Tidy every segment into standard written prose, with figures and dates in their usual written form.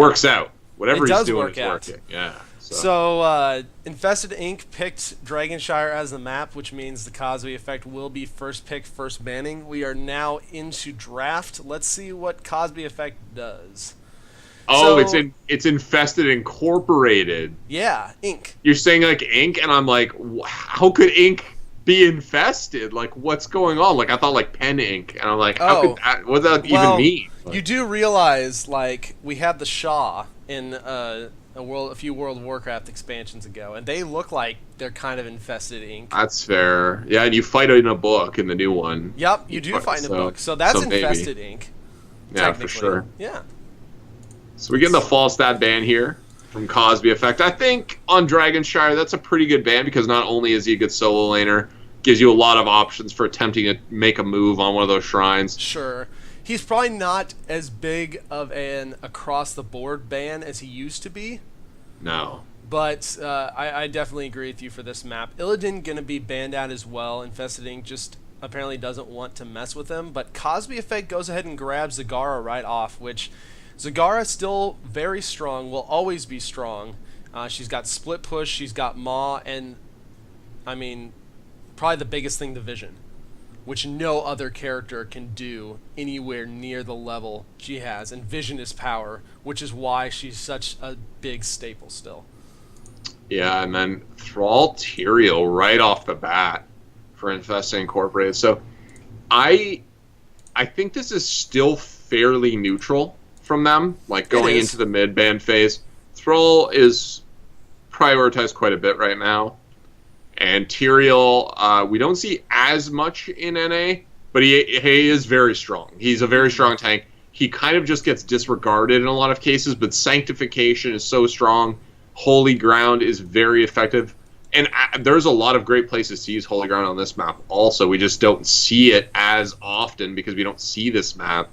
works out. Whatever It he's does doing work is out. working. Yeah. So, Infested Inc. picked Dragonshire as the map, which means the Cosby effect will be first pick, first banning. We are now into draft. Let's see what Cosby effect does. Oh, So, it's Infested Incorporated. yeah, Inc. You're saying like ink, and I'm like, how could ink be infested? Like, what's going on? Like, I thought like pen ink, and I'm like, how could that? What does that even mean? Like, you do realize, like, we had the Shah in a few World of Warcraft expansions ago, and they look like they're kind of infested ink. that's fair. Yeah, and you fight in a book in the new one. Yep, you do fight in a book, so that's infested ink. Yeah, for sure. Yeah. So we get the false stat ban here from Cosby effect. I think on Dragonshire that's a pretty good ban because not only is he a good solo laner, gives you a lot of options for attempting to make a move on one of those shrines. Sure. He's probably not as big of an across-the-board ban as he used to be. No. But I definitely agree with you for this map. Illidan going to be banned out as well. Infested Ink just apparently doesn't want to mess with him. But Cosby effect goes ahead and grabs Zagara right off, which Zagara still very strong, will always be strong. She's got split push, she's got Maw, and I mean, probably the biggest thing, the Vision, which no other character can do anywhere near the level she has. And Vision is power, which is why she's such a big staple still. Yeah, and then Thrall Tyrael right off the bat for Infested Incorporated. So I think this is still fairly neutral from them, like going into the mid-ban phase. Thrall is prioritized quite a bit right now. And Tyrael, we don't see as much in NA, but he is very strong. He's a very strong tank. He kind of just gets disregarded in a lot of cases, but Sanctification is so strong. Holy Ground is very effective. And there's a lot of great places to use Holy Ground on this map also. We just don't see it as often because we don't see this map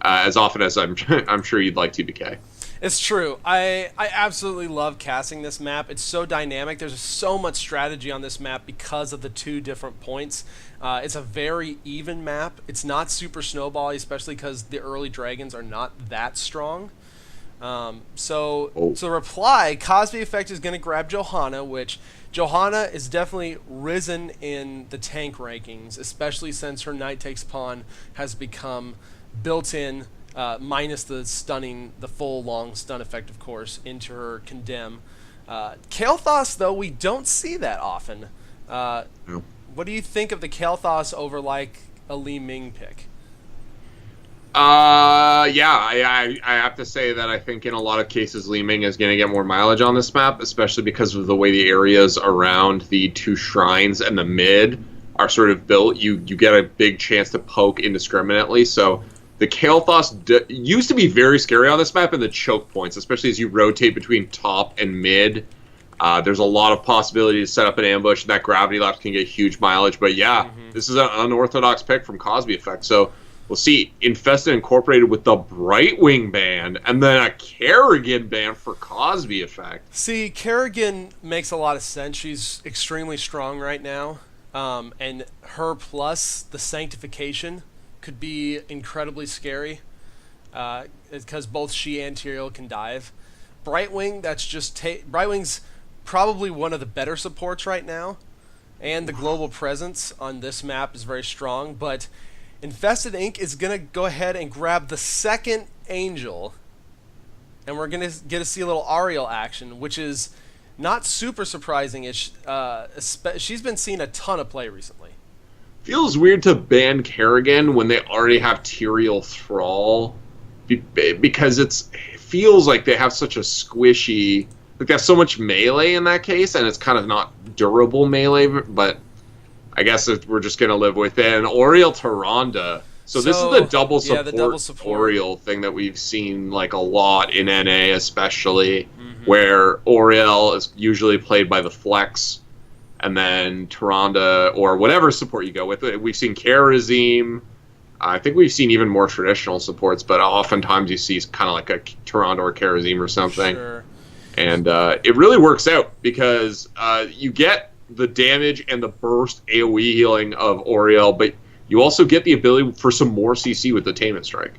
as often as I'm sure you'd like to, BK. It's true. I absolutely love casting this map. It's so dynamic. There's so much strategy on this map because of the two different points. It's a very even map. It's not super snowbally, especially because the early dragons are not that strong. So reply, Cosby effect is going to grab Johanna, which Johanna is definitely risen in the tank rankings, especially since her Knight Takes Pawn has become built-in, minus the full long stun effect, of course, into her Condemn. Kael'thas, though, we don't see that often. No. What do you think of the Kael'thas over, like, a Li Ming pick? I have to say that I think in a lot of cases Li Ming is going to get more mileage on this map, especially because of the way the areas around the two shrines and the mid are sort of built. You get a big chance to poke indiscriminately, so the Kael'thas used to be very scary on this map in the choke points, especially as you rotate between top and mid. There's a lot of possibility to set up an ambush, and that gravity lapse can get huge mileage. But yeah, This is an unorthodox pick from Cosby effect. So we'll see. Infested Incorporated with the Brightwing ban, and then a Kerrigan ban for Cosby effect. See, Kerrigan makes a lot of sense. She's extremely strong right now, and her plus the Sanctification could be incredibly scary because both she and Tyrael can dive. Brightwing, Brightwing's probably one of the better supports right now, and the global presence on this map is very strong, but Infested Inc. is going to go ahead and grab the second Angel, and we're going to get to see a little Ariel action, which is not super surprising. She's been seeing a ton of play recently. Feels weird to ban Kerrigan when they already have Tyrael Thrall, because it feels like they have such a squishy, like they have so much melee in that case, and it's kind of not durable melee, but I guess we're just going to live with it. And Oriel Tyrande. So this is the double support Oriel thing that we've seen like a lot in NA especially, where Oriel is usually played by the flex, and then Tyrande, or whatever support you go with. We've seen Kharazim. I think we've seen even more traditional supports, but oftentimes you see kind of like a Tyrande or Kharazim or something. Sure. And it really works out because you get the damage and the burst AoE healing of Oriel, but you also get the ability for some more CC with the Attainment Strike.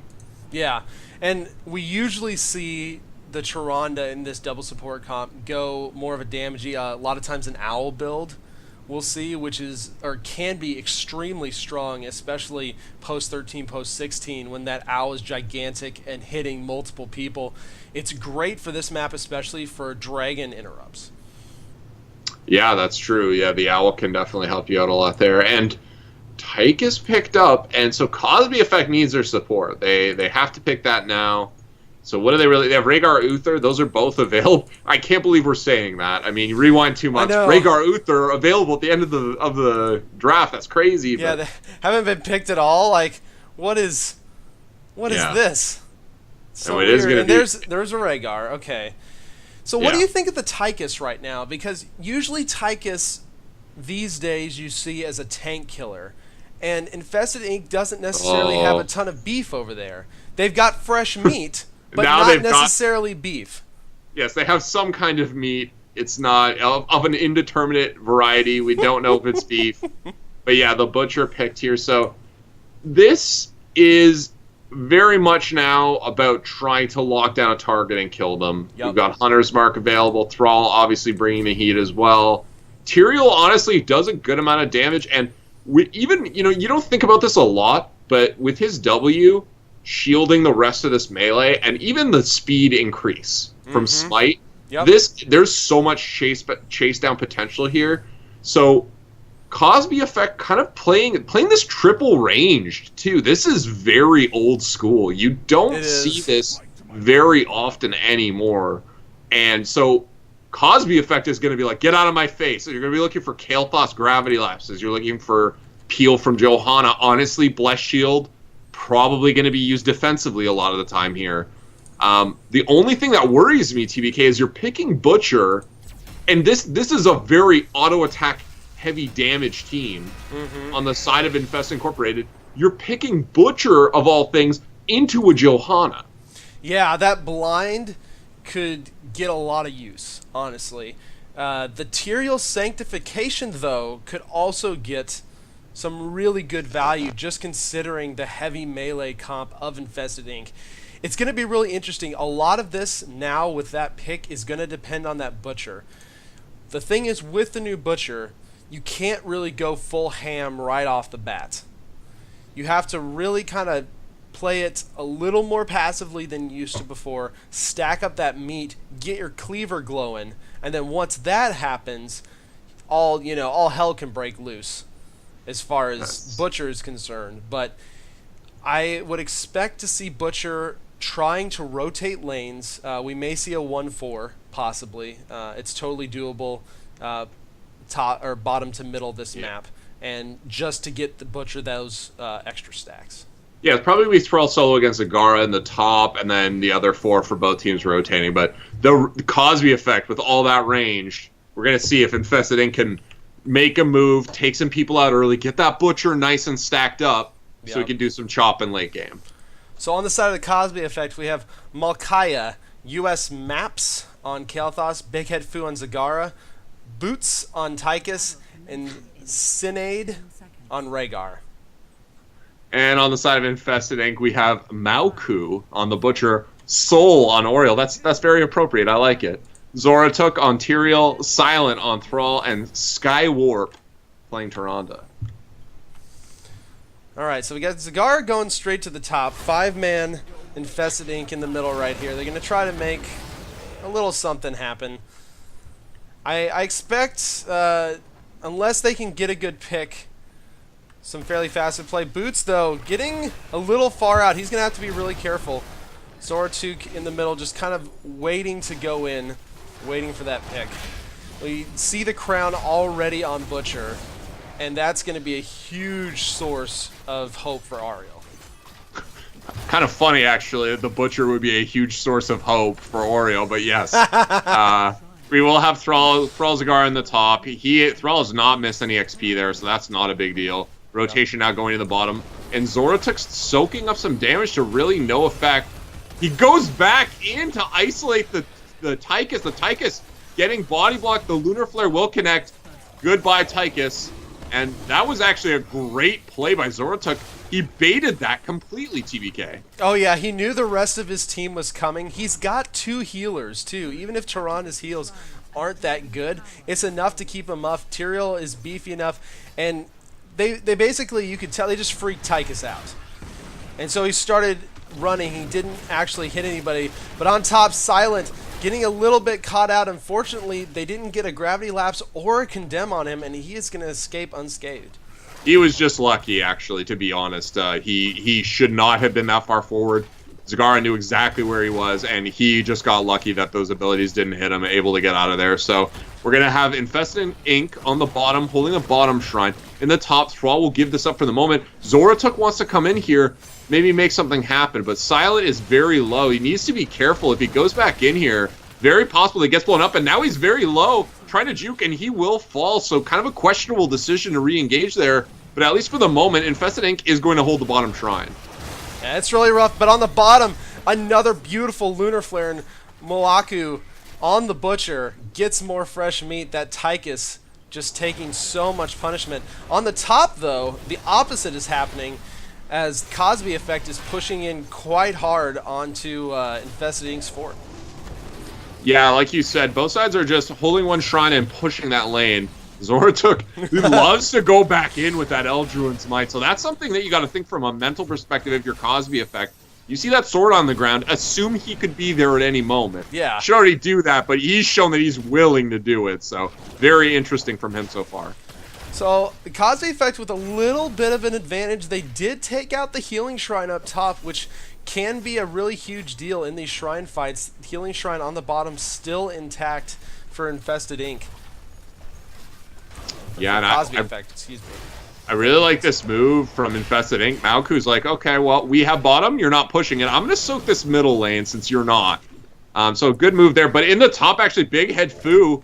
Yeah, and we usually see the Tyrande in this double support comp go more of a damagey, a lot of times an owl build, we'll see, which is, or can be extremely strong, especially post 13, post 16, when that owl is gigantic and hitting multiple people. It's great for this map, especially for dragon interrupts. Yeah, that's true. Yeah, the owl can definitely help you out a lot there. And Tyke is picked up, and so Cosby Effect needs their support. They have to pick that now. So what do they really? They have Rhaegar Uther. Those are both available. I can't believe we're saying that. I mean, you rewind 2 months. Rhaegar Uther available at the end of the draft. That's crazy. Yeah, they haven't been picked at all. Like, what is this? So it is weird. And there's a Rhaegar. Okay. So what do you think of the Tychus right now? Because usually Tychus these days you see as a tank killer, and Infested Inc. doesn't necessarily have a ton of beef over there. They've got fresh meat. But not necessarily beef. Yes, they have some kind of meat. It's not of an indeterminate variety. We don't know if it's beef. But yeah, the Butcher picked here. So this is very much now about trying to lock down a target and kill them. Yep. We've got Hunter's Mark available. Thrall obviously bringing the heat as well. Tyrael honestly does a good amount of damage. And even, you don't think about this a lot, but with his W, shielding the rest of this melee, and even the speed increase from Smite. Yep. There's so much chase down potential here. So Cosby Effect kind of playing this triple ranged too. This is very old school. You don't see this very often anymore. And so Cosby Effect is going to be like, get out of my face. So you're going to be looking for Kael'thas Gravity Lapses. You're looking for Peel from Johanna. Honestly, Bless Shield probably going to be used defensively a lot of the time here. The only thing that worries me, TBK, is you're picking Butcher, and this is a very auto-attack heavy damage team on the side of Infest Incorporated. You're picking Butcher, of all things, into a Johanna. Yeah, that blind could get a lot of use, honestly. The Tyrael Sanctification, though, could also get some really good value, just considering the heavy melee comp of Infested Inc. It's going to be really interesting. A lot of this now with that pick is going to depend on that Butcher. The thing is, with the new Butcher, you can't really go full ham right off the bat. You have to really kind of play it a little more passively than you used to before, stack up that meat, get your cleaver glowing, and then once that happens, all hell can break loose as far as Butcher is concerned. But I would expect to see Butcher trying to rotate lanes. We may see a 1-4 possibly. It's totally doable, top or bottom to middle this map, and just to get the Butcher those extra stacks. Yeah, it's probably we Thrall solo against Agara in the top, and then the other 4 for both teams rotating. But the Cosby Effect with all that range, we're going to see if Infested Inc. can make a move, take some people out early, get that Butcher nice and stacked up, so we can do some chopping late game. So on the side of the Cosby Effect, we have Malkaya, US Maps on Kael'thas, Big Head Fu on Zagara, Boots on Tychus, and Sinead on Rhaegar. And on the side of Infested Inc., we have Mauku on the Butcher, Soul on Oriel. That's very appropriate. I like it. Zoratuk on Tyrael, Silent on Thrall, and Skywarp playing Tyrande. All right, so we got Zagara going straight to the top. 5-man Infested Inc. in the middle right here. They're going to try to make a little something happen. I expect, unless they can get a good pick, some fairly fast to play. Boots, though, getting a little far out. He's going to have to be really careful. Zoratuk in the middle, just kind of waiting to go in, waiting for that pick. We see the crown already on Butcher, and that's going to be a huge source of hope for Ariel. Kind of funny, actually, that the Butcher would be a huge source of hope for Oriel, but yes. We will have Thrall Zagara in the top. Thrall has not missed any XP there, so that's not a big deal. Rotation now going to the bottom. And Zoratuk's soaking up some damage to really no effect. He goes back in to isolate the Tychus. The Tychus getting body blocked. The Lunar Flare will connect. Goodbye, Tychus. And that was actually a great play by Zoroark. He baited that completely, TBK. Oh yeah, he knew the rest of his team was coming. He's got 2 healers too. Even if Tyranida's heals aren't that good, it's enough to keep him up. Tyrael is beefy enough, and they basically, you could tell, they just freaked Tychus out. And so he started running. He didn't actually hit anybody. But on top, Silent getting a little bit caught out. Unfortunately, they didn't get a gravity lapse or a condemn on him, and he is going to escape unscathed. He was just lucky, actually, to be honest. He should not have been that far forward. Zagara knew exactly where he was, and he just got lucky that those abilities didn't hit him, able to get out of there. So we're going to have Infested Ink on the bottom, holding the bottom shrine. In the top, Thrall will give this up for the moment. Zoroark wants to come in here, maybe make something happen, but Silent is very low. He needs to be careful. If he goes back in here, very possible he gets blown up, and now he's very low, trying to juke, and he will fall. So kind of a questionable decision to re-engage there. But at least for the moment, Infested Ink is going to hold the bottom shrine. Yeah, it's really rough. But on the bottom, another beautiful Lunar Flare, and Molaku on the Butcher gets more fresh meat. That Tychus just taking so much punishment. On the top, though, the opposite is happening, as Cosby effect is pushing in quite hard onto Infested Ink's fort. Yeah, like you said, both sides are just holding one shrine and pushing that lane. Zoroark loves to go back in with that Eldruin's Might, so that's something that you got to think from a mental perspective if you're Cosby effect. You see that sword on the ground, assume he could be there at any moment. Yeah. Should already do that, but he's shown that he's willing to do it, so very interesting from him so far. So the Cosby effect with a little bit of an advantage. They did take out the healing shrine up top, which can be a really huge deal in these shrine fights. Healing shrine on the bottom still intact for Infested Ink. Yeah, and Cosby effect, excuse me. I really like this move from Infested Ink. Maoku's like, okay, well, we have bottom, you're not pushing it. I'm going to soak this middle lane since you're not. So good move there. But in the top, actually, Big Head Fu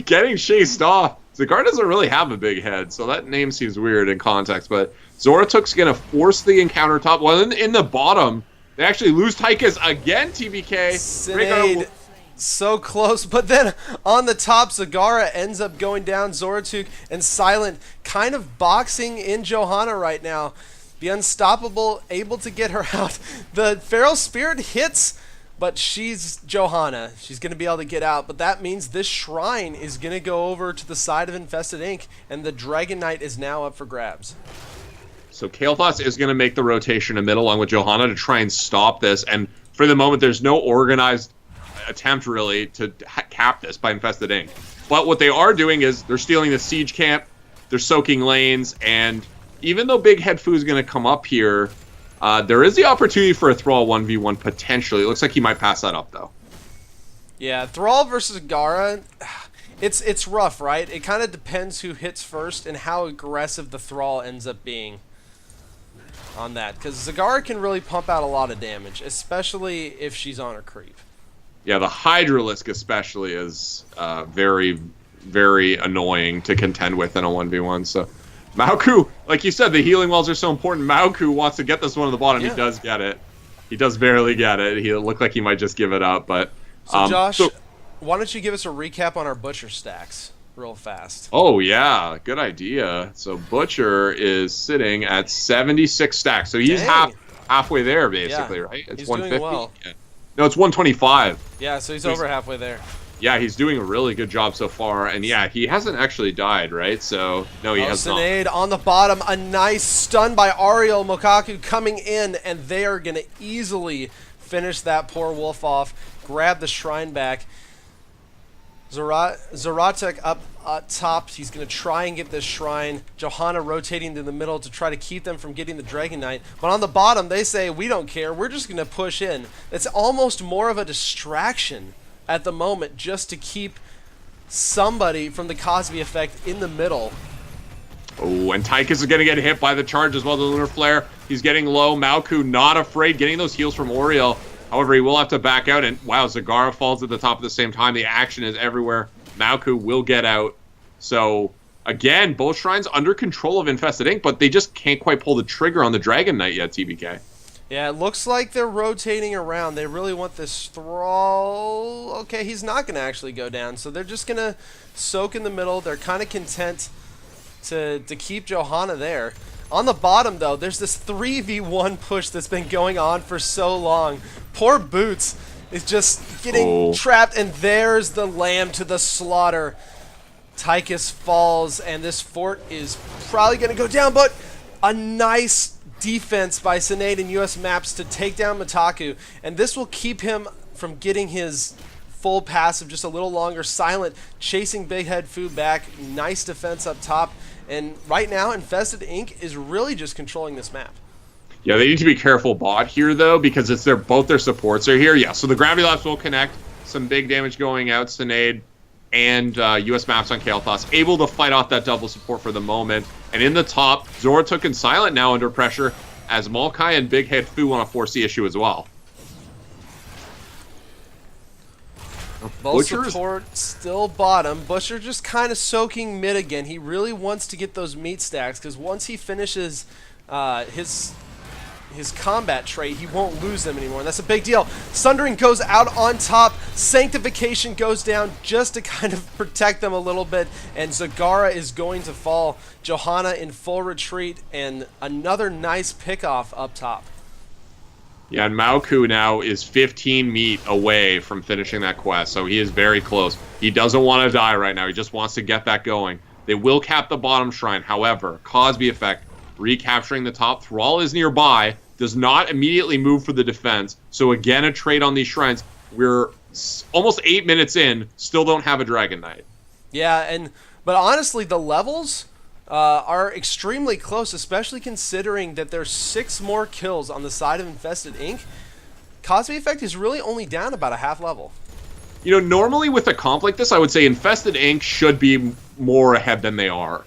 getting chased off. Zagara doesn't really have a big head, so that name seems weird in context. But Zoroark's going to force the encounter top. Well, in the bottom, they actually lose Tychus again, TBK. Sinead, so close. But then on the top, Zagara ends up going down. Zoroark and Silent kind of boxing in Johanna right now. The Unstoppable able to get her out. The Feral Spirit hits, but she's Johanna. She's going to be able to get out. But that means this shrine is going to go over to the side of Infested Ink, and the Dragon Knight is now up for grabs. So Kael'thas is going to make the rotation in middle along with Johanna to try and stop this. And for the moment, there's no organized attempt, really, to cap this by Infested Ink. But what they are doing is they're stealing the siege camp, they're soaking lanes, and even though Big Head Fu is going to come up here, there is the opportunity for a Thrall 1v1 potentially. It looks like he might pass that up, though. Yeah, Thrall versus Gara, it's rough, right? It kind of depends who hits first and how aggressive the Thrall ends up being on that. Because Zagara can really pump out a lot of damage, especially if she's on her creep. Yeah, the Hydralisk especially is very, very annoying to contend with in a 1v1. So Maoku, like you said, the healing wells are so important. Maoku wants to get this one on the bottom. Yeah. He does get it. He does barely get it. He looked like he might just give it up. But so Josh, why don't you give us a recap on our Butcher stacks real fast? Oh, yeah. Good idea. So Butcher is sitting at 76 stacks. So he's halfway there, basically, yeah. Right? It's he's 150. Doing well. Yeah. No, it's 125. Yeah, so he's over halfway there. Yeah, he's doing a really good job so far. And yeah, he hasn't actually died, right? So, no, he has not. Sinead on the bottom. A nice stun by Ariel. Mokaku coming in, and they are going to easily finish that poor wolf off. Grab the shrine back. Zoroark up top. He's going to try and get this shrine. Johanna rotating to the middle to try to keep them from getting the Dragon Knight. But on the bottom, they say, we don't care. We're just going to push in. It's almost more of a distraction at the moment just to keep somebody from the Cosby effect in the middle. Oh, and Tychus is going to get hit by the charge as well, the Lunar Flare. He's getting low. Maoku not afraid, getting those heals from Oriel. However, he will have to back out, and wow, Zagara falls at the top at the same time. The action is everywhere. Maoku will get out. So, again, both shrines under control of Infested Ink, but they just can't quite pull the trigger on the Dragon Knight yet, TBK. Yeah, it looks like they're rotating around. They really want this Thrall. Okay, he's not going to actually go down, so they're just going to soak in the middle. They're kind of content to keep Johanna there. On the bottom, though, there's this 3v1 push that's been going on for so long. Poor Boots is just getting trapped, and there's the lamb to the slaughter. Tychus falls, and this fort is probably going to go down, but a nice defense by Sinead and US Maps to take down Mitaku, and this will keep him from getting his full passive just a little longer. Silent chasing Big Head Fu back. Nice defense up top. And right now, Infested Inc. is really just controlling this map. Yeah, they need to be careful bot here, though, because it's both their supports are here. Yeah, so the Gravity Lapse will connect. Some big damage going out. Sinead and US Maps on Kael'thas able to fight off that double support for the moment. And in the top, Zoroark and Silent now under pressure as Maokai and Big Head Fu on a 4C issue as well. Both support still bottom. Butcher just kind of soaking mid again. He really wants to get those meat stacks because once he finishes his combat trait, he won't lose them anymore, and that's a big deal. Sundering goes out on top. Sanctification goes down just to kind of protect them a little bit, and Zagara is going to fall. Johanna in full retreat, and another nice pickoff up top. Yeah, and Maoku now is 15 meat away from finishing that quest, so he is very close. He doesn't want to die right now. He just wants to get that going. They will cap the bottom shrine. However, Cosby effect, recapturing the top. Thrall is nearby, does not immediately move for the defense. So again, a trade on these shrines. We're almost 8 minutes in, still don't have a Dragon Knight. Yeah, but honestly, the levels are extremely close, especially considering that there's 6 more kills on the side of Infested Inc. Cosby effect is really only down about a half level. You know, normally with a comp like this, I would say Infested Inc. should be more ahead than they are.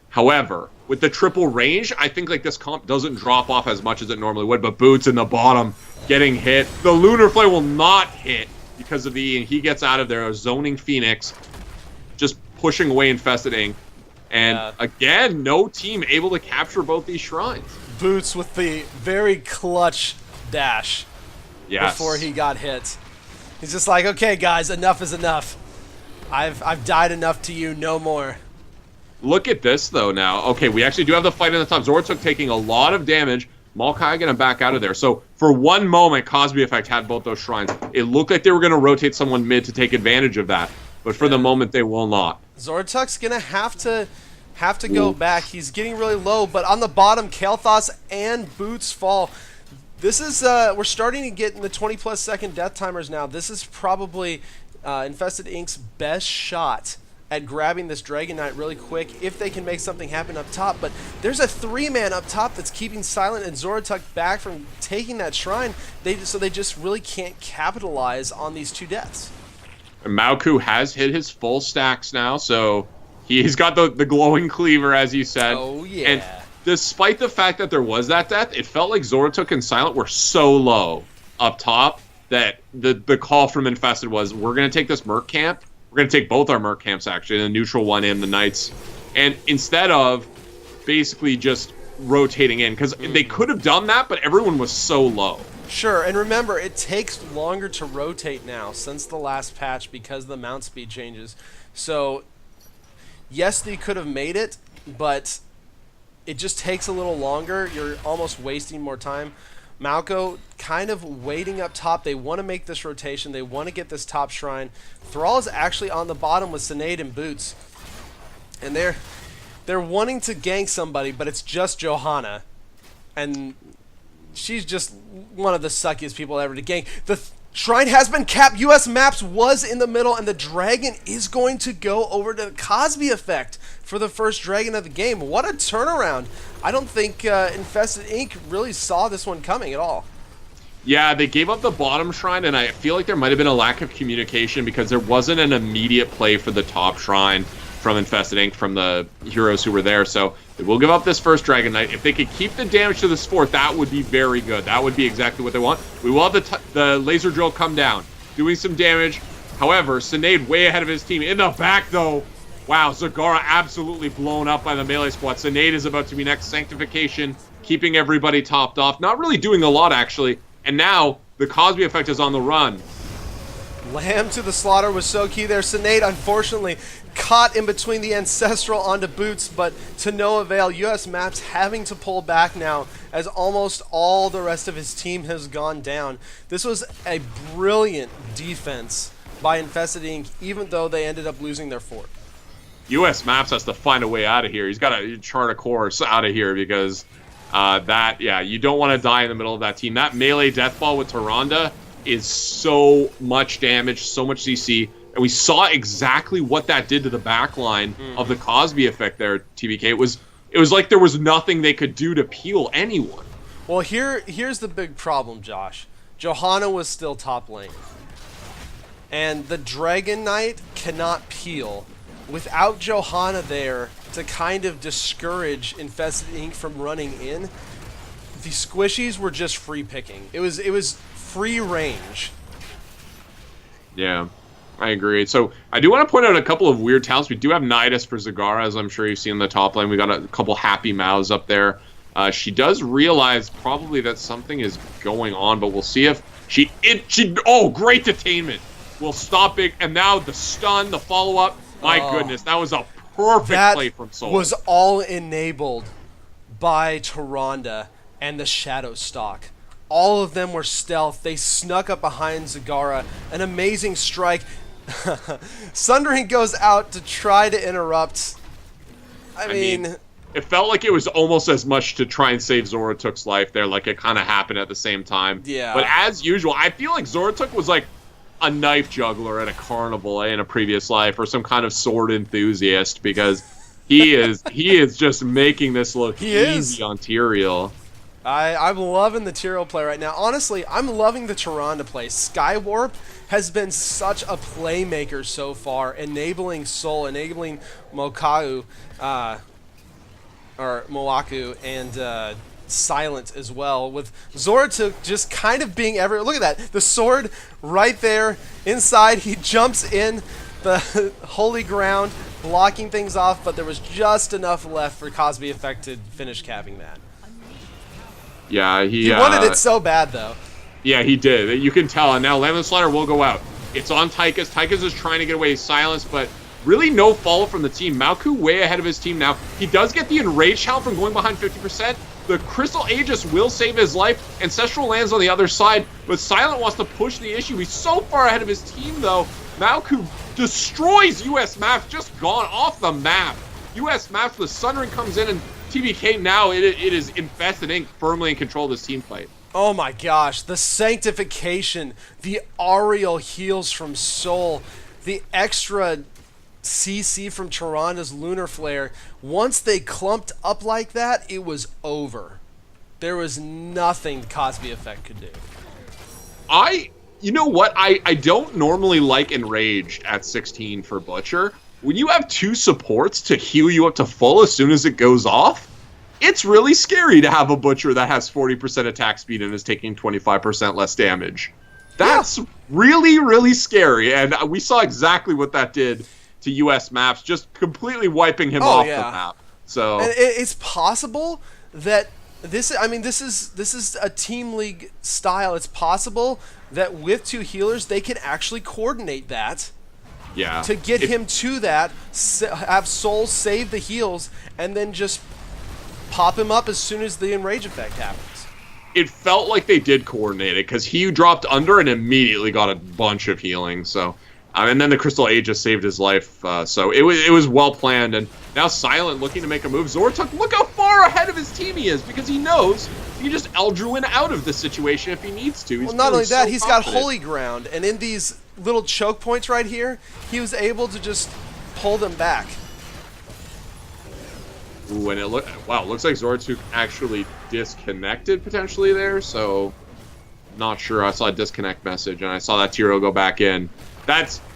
However, with the triple range, I think like this comp doesn't drop off as much as it normally would, but Boots in the bottom getting hit. The Lunar Flare will not hit because of and he gets out of there. A zoning Phoenix just pushing away Infested Inc. And again, no team able to capture both these shrines. Boots with the very clutch dash before he got hit. He's just like, okay, guys, enough is enough. I've died enough to you, no more. Look at this, though, now. Okay, we actually do have the fight in the top. Zoroark taking a lot of damage. Maokai going to back out of there. So for one moment, Cosby effect had both those shrines. It looked like they were going to rotate someone mid to take advantage of that. But for the moment, they will not. Zoroark's gonna have to go back. He's getting really low, but on the bottom, Kael'thas and Boots fall. This is we're starting to get in the 20+ second death timers now. This is probably Infested Inc.'s best shot at grabbing this Dragon Knight really quick if they can make something happen up top. But there's a 3-man up top that's keeping Silent and Zoroark back from taking that shrine. So they just really can't capitalize on these 2 deaths. And Maoku has hit his full stacks now, so he's got the glowing cleaver, as you said. Oh, yeah. And despite the fact that there was that death, it felt like Zoroark and Silent were so low up top that the call from Infested was, we're going to take this Merc camp. We're going to take both our Merc camps, actually, the neutral one and the Knights. And instead of basically just rotating in, because they could have done that, but everyone was so low. Sure, and remember, it takes longer to rotate now since the last patch because the mount speed changes. So, yes, they could have made it, but it just takes a little longer. You're almost wasting more time. Malco kind of waiting up top. They want to make this rotation. They want to get this top shrine. Thrall is actually on the bottom with Sinead and Boots. And they're wanting to gank somebody, but it's just Johanna. And she's just one of the suckiest people ever to gank. The shrine has been capped. US Maps was in the middle, and the dragon is going to go over to the Cosby effect for the first dragon of the game. What a turnaround. I don't think Infested Inc. really saw this one coming at all. Yeah, they gave up the bottom shrine, and I feel like there might have been a lack of communication because there wasn't an immediate play for the top shrine from Infested Inc. from the heroes who were there. So they will give up this first Dragon Knight. If they could keep the damage to this fourth, that would be very good. That would be exactly what they want. We will have the laser drill come down, doing some damage. However, Sinead way ahead of his team. In the back, though, wow, Zagara absolutely blown up by the melee squad. Sinead is about to be next. Sanctification, keeping everybody topped off. Not really doing a lot, actually. And now, the Cosby effect is on the run. Lamb to the slaughter was so key there. Sinead, unfortunately, caught in between the Ancestral onto Boots, but to no avail. US Maps having to pull back now as almost all the rest of his team has gone down. This was a brilliant defense by Infested Inc., even though they ended up losing their fort. US Maps has to find a way out of here. He's got to chart a course out of here because you don't want to die in the middle of that team. That melee deathball with Tyrande is so much damage, so much CC, and we saw exactly what that did to the backline of the Cosby effect there, TBK. It was like there was nothing they could do to peel anyone. Well, here's the big problem, Josh. Johanna was still top lane. And the Dragon Knight cannot peel. Without Johanna there to kind of discourage Infested Inc. from running in, the squishies were just free picking. It was free range. Yeah, I agree. So I do want to point out a couple of weird talents. We do have Nidus for Zagara, as I'm sure you've seen in the top lane. We got a couple happy mouths up there. She does realize probably that something is going on, but we'll see if she great detainment. Will stop it, and now the stun, the follow-up. My goodness, that was a perfect play from Soul. That was all enabled by Tyrande and the Shadow Stalk. All of them were stealth. They snuck up behind Zagara. An amazing strike. Sundering goes out to try to interrupt. I mean, it felt like it was almost as much to try and save Zoratuk's life there, like it kind of happened at the same time. Yeah. But as usual, I feel like Zoratuk was like a knife juggler at a carnival in a previous life, or some kind of sword enthusiast, because he is just making this look easy on Tyrael. I'm loving the Tyrael play right now. Honestly, I'm loving the Tyrande play. Skywarp has been such a playmaker so far, enabling Soul, enabling Mokaku, and Silent as well, with Zoratuk just kind of being everywhere. Look at that. The sword right there inside. He jumps in the holy ground, blocking things off, but there was just enough left for Cosby Effect to finish capping that. Yeah, he wanted it so bad, though. Yeah, he did. You can tell. And now Lemon Slider will go out. It's on Tychus. Tychus is trying to get away Silence, but really no follow from the team. Malku way ahead of his team now. He does get the Enraged Hound from going behind 50%. The Crystal Aegis will save his life. Ancestral lands on the other side, but Silent wants to push the issue. He's so far ahead of his team, though. Malku destroys US Maps, just gone off the map. US Maps, the Sundering comes in, and TBK now, it is Infested Inc. firmly in control of this team fight. Oh my gosh, the Sanctification, the Aerial heals from Soul, the extra CC from Tyrande's Lunar Flare. Once they clumped up like that, it was over. There was nothing Cosby Effect could do. You know what? I don't normally like Enraged at 16 for Butcher. When you have two supports to heal you up to full as soon as it goes off, it's really scary to have a Butcher that has 40% attack speed and is taking 25% less damage. That's really, really scary, and we saw exactly what that did to US Maps, just completely wiping him off the map. So and it's possible that this is a team league style. It's possible that with two healers they can actually coordinate that. Yeah. To get him to that, have Soul save the heals, and then just pop him up as soon as the Enrage effect happens. It felt like they did coordinate it, because he dropped under and immediately got a bunch of healing. So, and then the Crystal Aegis saved his life. So it was well planned. And now Silent looking to make a move. Zoratuk, look how far ahead of his team he is, because he knows he can just Eldruin out of this situation if he needs to. Well, not only that, he's got Holy Ground, and in these little choke points right here, he was able to just pull them back. Ooh, and looks like Zoratuk actually disconnected potentially there, so not sure. I saw a disconnect message, and I saw that Tyrael go back in.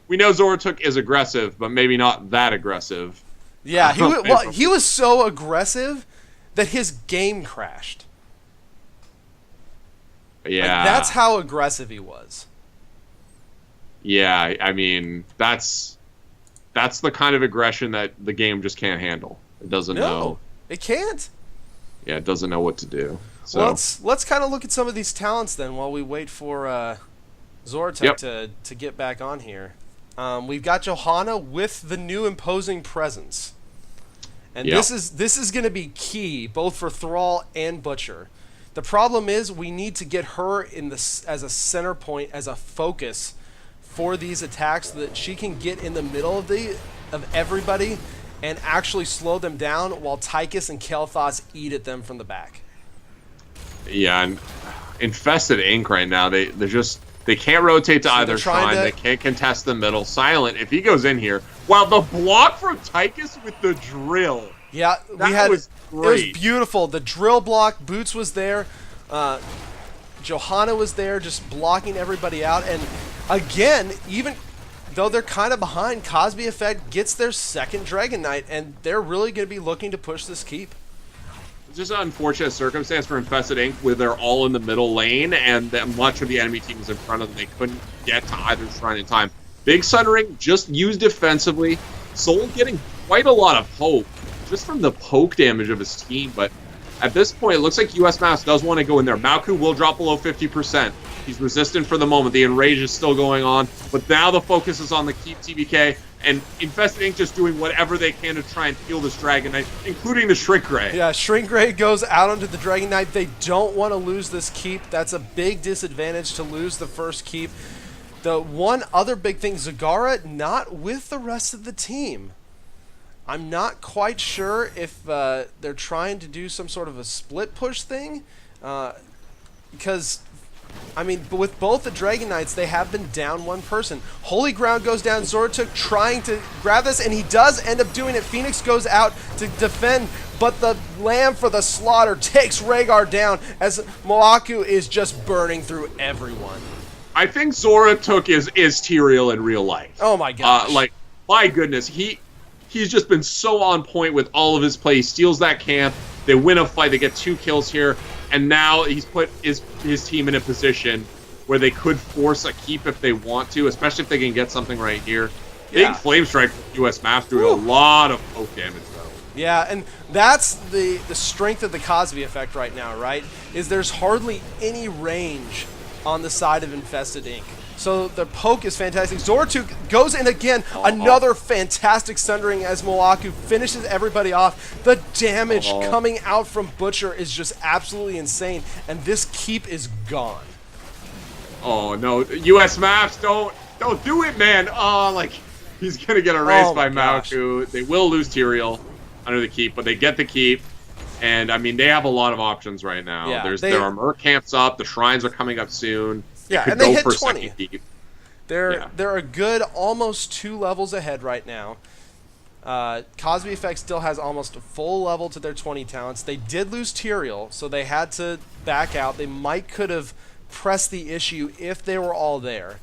We know Zoratuk is aggressive, but maybe not that aggressive. Yeah, he was so aggressive that his game crashed. Yeah. Like, that's how aggressive he was. Yeah, I mean, that's the kind of aggression that the game just can't handle. It doesn't know. It can't. Yeah, it doesn't know what to do. So well, let's kind of look at some of these talents then while we wait for Zoratek to get back on here. We've got Johanna with the new imposing presence. And this is going to be key both for Thrall and Butcher. The problem is we need to get her in this as a center point, as a focus for these attacks, so that she can get in the middle of everybody and actually slow them down while Tychus and Kael'thas eat at them from the back. Yeah, and Infested Ink right now, they can't rotate to either shrine. They can't contest the middle. Silent, if he goes in here, wow, the block from Tychus with the drill. Yeah, it was beautiful. The drill block, Boots was there, Johanna was there, just blocking everybody out. And again, even though they're kind of behind, Cosby Effect gets their second Dragon Knight, and they're really going to be looking to push this keep. It's just an unfortunate circumstance for Infested Ink where they're all in the middle lane, and much of the enemy team was in front of them. They couldn't get to either shrine in time. Big Sun Ring just used defensively. Soul getting quite a lot of hope just from the poke damage of his team, but at this point, it looks like US Maps does want to go in there. Malku will drop below 50%. He's resistant for the moment. The Enrage is still going on, but now the focus is on the keep TBK, and Infested Ink just doing whatever they can to try and steal this Dragon Knight, including the Shrink Ray. Yeah, Shrink Ray goes out onto the Dragon Knight. They don't want to lose this keep. That's a big disadvantage to lose the first keep. The one other big thing, Zagara not with the rest of the team. I'm not quite sure if they're trying to do some sort of a split push thing, because, I mean, with both the Dragon Knights, they have been down one person. Holy Ground goes down, Zoratuk trying to grab this, and he does end up doing it. Phoenix goes out to defend, but the Lamb for the Slaughter takes Rhaegar down as Moaku is just burning through everyone. I think Zoratuk is Tyrael in real life. Oh my gosh. My goodness, he's just been so on point with all of his play. He steals that camp. They win a fight. They get 2 kills here. And now he's put his team in a position where they could force a keep if they want to, especially if they can get something right here. Yeah. Big Flame Strike from US Maps doing a lot of poke damage, though. Yeah, and that's the strength of the Cosby Effect right now, right? Is there's hardly any range on the side of Infested Ink. So the poke is fantastic. Zoratuk goes in again. Another fantastic Sundering as Moaku finishes everybody off. The damage coming out from Butcher is just absolutely insane. And this keep is gone. Oh, no. US Maps, don't do it, man. Oh, he's going to get erased by Malku. They will lose Tyrael under the keep, but they get the keep. And, I mean, they have a lot of options right now. Yeah, there are Merc camps up. The shrines are coming up soon. Yeah, and they hit 20. They're a good almost 2 levels ahead right now. Cosby Effect still has almost a full level to their 20 talents. They did lose Tyrael, so they had to back out. They could have pressed the issue if they were all there.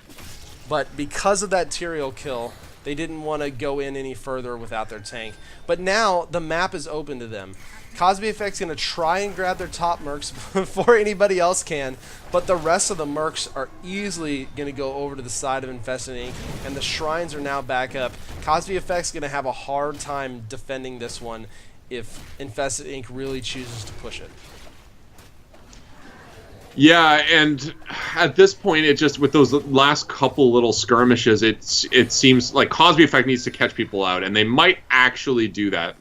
But because of that Tyrael kill, they didn't want to go in any further without their tank. But now the map is open to them. Cosby Effect's going to try and grab their top mercs before anybody else can, but the rest of the mercs are easily going to go over to the side of Infested Ink, and the shrines are now back up. Cosby Effect's going to have a hard time defending this one if Infested Ink really chooses to push it. Yeah, and at this point, it just, with those last couple little skirmishes, it seems like Cosby Effect needs to catch people out, and they might actually do that.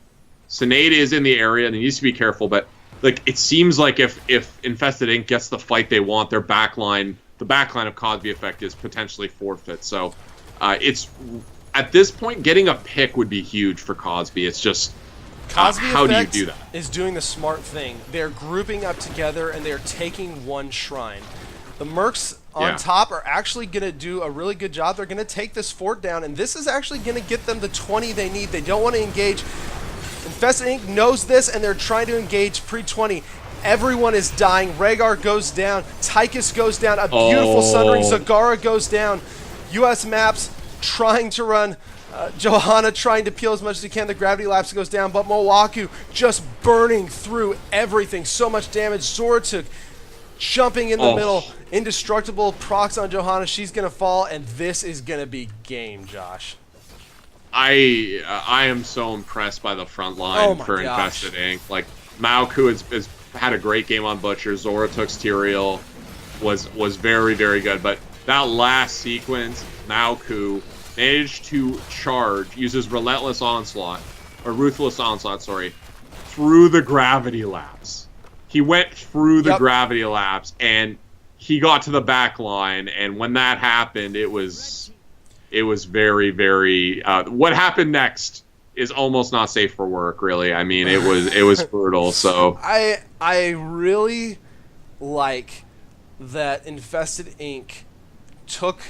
Sinead is in the area, and he needs to be careful, but it seems like if Infested Ink gets the fight they want, their backline, the backline of Cosby Effect is potentially forfeit. So it's, at this point, getting a pick would be huge for Cosby. It's just, how do you do that? Is doing the smart thing. They're grouping up together, and they're taking one shrine. The mercs on top are actually going to do a really good job. They're going to take this fort down, and this is actually going to get them the 20 they need. They don't want to engage. Infested Ink knows this, and they're trying to engage pre-20. Everyone is dying. Rhaegar goes down. Tychus goes down. A beautiful Sundering. Zagara goes down. US Maps trying to run. Johanna trying to peel as much as he can. The Gravity Lapse goes down, but Moaku just burning through everything. So much damage. Zoratuk jumping in the middle. Indestructible procs on Johanna. She's going to fall, and this is going to be game, Josh. I am so impressed by the front line for Infested Ink. Malku has had a great game on Butcher. Zoratuk's Tyrael was very, very good. But that last sequence, Maoku managed to charge, uses Relentless Onslaught, or Ruthless Onslaught, sorry, through the gravity lapse. He went through the gravity lapse, and he got to the back line, and when that happened, it was very, very... what happened next is almost not safe for work, really. I mean, it was brutal, so... I really like that Infested Inc. took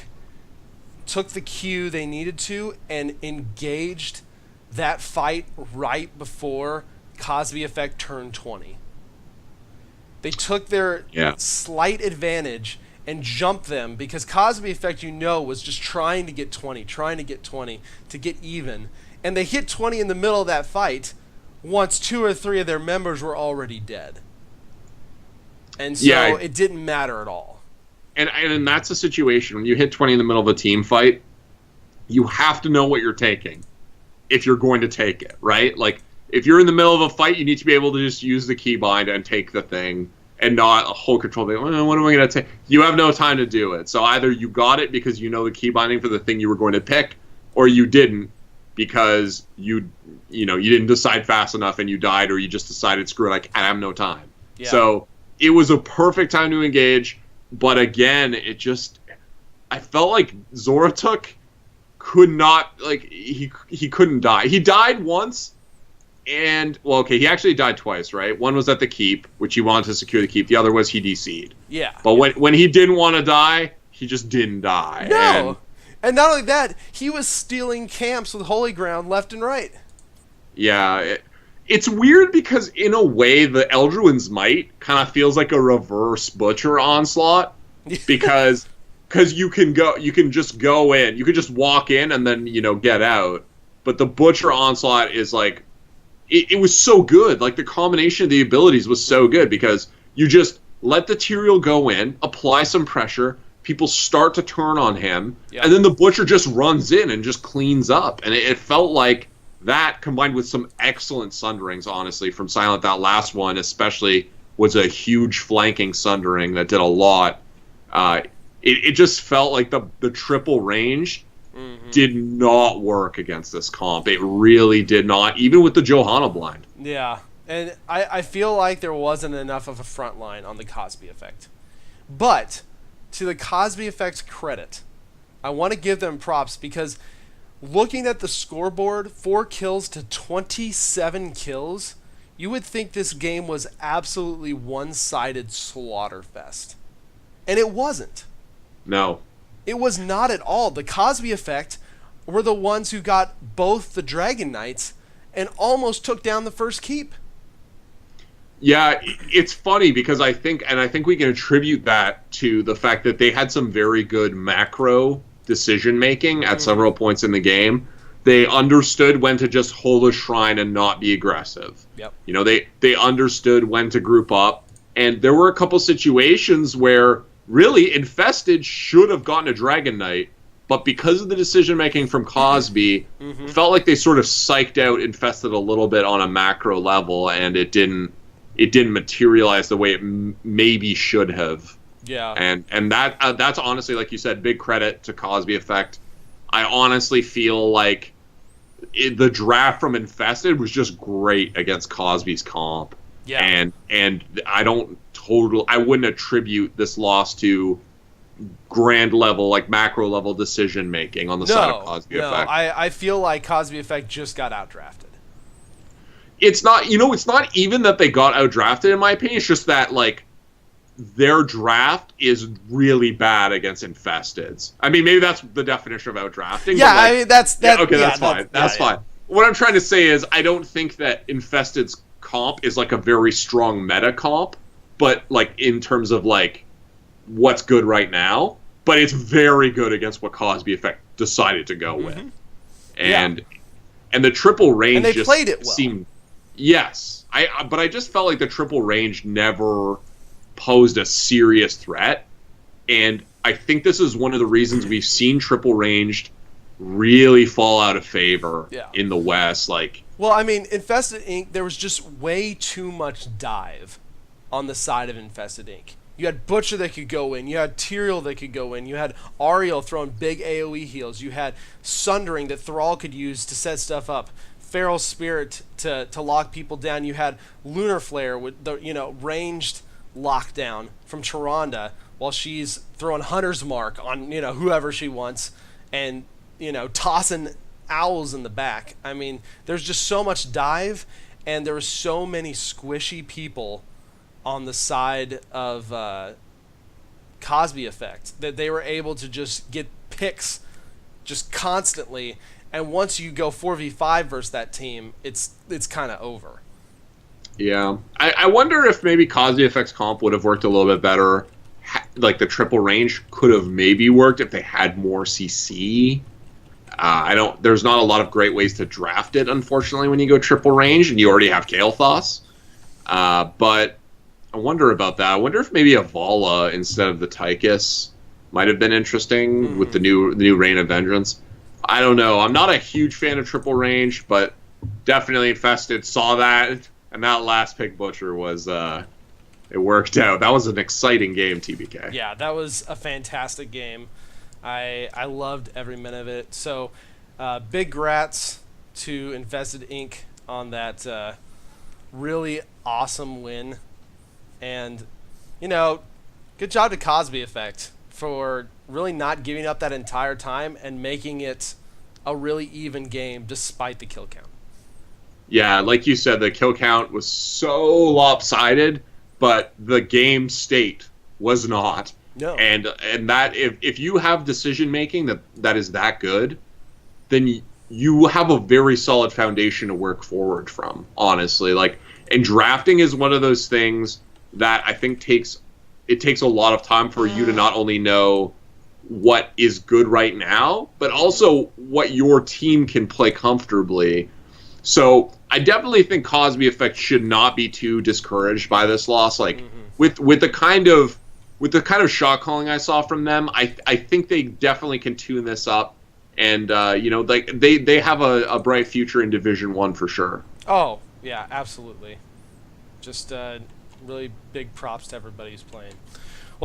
the cue they needed to and engaged that fight right before Cosby Effect turned 20. They took their slight advantage and jumped them because Cosby Effect, was just trying to get 20 to get even. And they hit 20 in the middle of that fight once 2 or 3 of their members were already dead. And so it didn't matter at all. And that's a situation when you hit 20 in the middle of a team fight, you have to know what you're taking if you're going to take it, right? Like, if you're in the middle of a fight, you need to be able to just use the keybind and take the thing and not hold control. What am I going to take? You have no time to do it. So either you got it because you know the keybinding for the thing you were going to pick, or you didn't because you didn't decide fast enough and you died, or you just decided, screw it, I have no time. Yeah. So it was a perfect time to engage, but again, I felt like Zoratuk could not, he couldn't die. He died once. And, he actually died twice, right? One was at the keep, which he wanted to secure the keep. The other was he DC'd. Yeah. But when he didn't want to die, he just didn't die. No. And not only that, he was stealing camps with Holy Ground left and right. Yeah. It's weird because, in a way, the Eldruin's Might kind of feels like a reverse Butcher Onslaught. Because you can just go in. You can just walk in and then, get out. But the Butcher Onslaught is like... It was so good. Like, the combination of the abilities was so good because you just let the Tyrael go in, apply some pressure, people start to turn on him, and then the Butcher just runs in and just cleans up. And it felt like that, combined with some excellent sunderings, honestly, from Silent. That last one especially was a huge flanking sundering that did a lot. It just felt like the triple range did not work against this comp. It really did not, even with the Johanna blind. Yeah, and I feel like there wasn't enough of a front line on the Cosby Effect. But, to the Cosby Effect's credit, I want to give them props because looking at the scoreboard, 4 kills to 27 kills, you would think this game was absolutely one-sided slaughterfest. And it wasn't. No. It was not at all. The Cosby Effect were the ones who got both the Dragon Knights and almost took down the first keep. Yeah, it's funny because I think we can attribute that to the fact that they had some very good macro decision-making at several points in the game. They understood when to just hold a shrine and not be aggressive. Yep. They understood when to group up. And there were a couple situations where really, Infested should have gotten a Dragon Knight, but because of the decision-making from Cosby, felt like they sort of psyched out Infested a little bit on a macro level, and it didn't materialize the way it maybe should have. Yeah. And that's honestly, like you said, big credit to Cosby Effect. I honestly feel like the draft from Infested was just great against Cosby's comp. Yeah. And I wouldn't attribute this loss to grand level, like macro level decision making on the side of Cosby Effect. I feel like Cosby Effect just got outdrafted. It's not, it's not even that they got outdrafted, in my opinion. It's just that, like, their draft is really bad against Infesteds. I mean, maybe that's the definition of outdrafting. Yeah, but, like, I mean, that's fine. That's fine. What I'm trying to say is I don't think that Infested's comp is like a very strong meta comp, but like in terms of like what's good right now, but it's very good against what Cosby Effect decided to go with. And the triple range and they just played it well. Seemed but I just felt like the triple range never posed a serious threat, and I think this is one of the reasons we've seen triple ranged really fall out of favor in the West. Like, well, I mean, Infested Inc., there was just way too much dive on the side of Infested Inc. You had Butcher that could go in. You had Tyrael that could go in. You had Ariel throwing big AoE heals. You had Sundering that Thrall could use to set stuff up. Feral Spirit to lock people down. You had Lunar Flare with the ranged lockdown from Tyrande while she's throwing Hunter's Mark on whoever she wants, and tossing owls in the back. I mean, there's just so much dive, and there were so many squishy people on the side of Cosby effect that they were able to just get picks just constantly. And once you go 4v5 versus that team, it's kind of over. Yeah. I wonder if maybe Cosby Effect's comp would have worked a little bit better. Like the triple range could have maybe worked if they had more CC. There's not a lot of great ways to draft it, unfortunately, when you go triple range and you already have Kael'thas. But I wonder about that. I wonder if maybe a Vala instead of the Tychus might have been interesting with the new Reign of Vengeance. I don't know. I'm not a huge fan of triple range, but definitely Infested saw that, and that last pick Butcher was it worked out. That was an exciting game, TBK. Yeah, that was a fantastic game. I loved every minute of it. So big grats to Infested Inc. on that really awesome win. And, good job to Cosby Effect for really not giving up that entire time and making it a really even game despite the kill count. Yeah, like you said, the kill count was so lopsided, but the game state was not. No. And that if you have decision making that is that good, then you have a very solid foundation to work forward from, honestly. And drafting is one of those things that I think takes a lot of time for you to not only know what is good right now, but also what your team can play comfortably. So I definitely think Cosby Effect should not be too discouraged by this loss. With the kind of shot calling I saw from them, I think they definitely can tune this up, and they have a bright future in Division 1 for sure. Oh yeah, absolutely. Just really big props to everybody who's playing.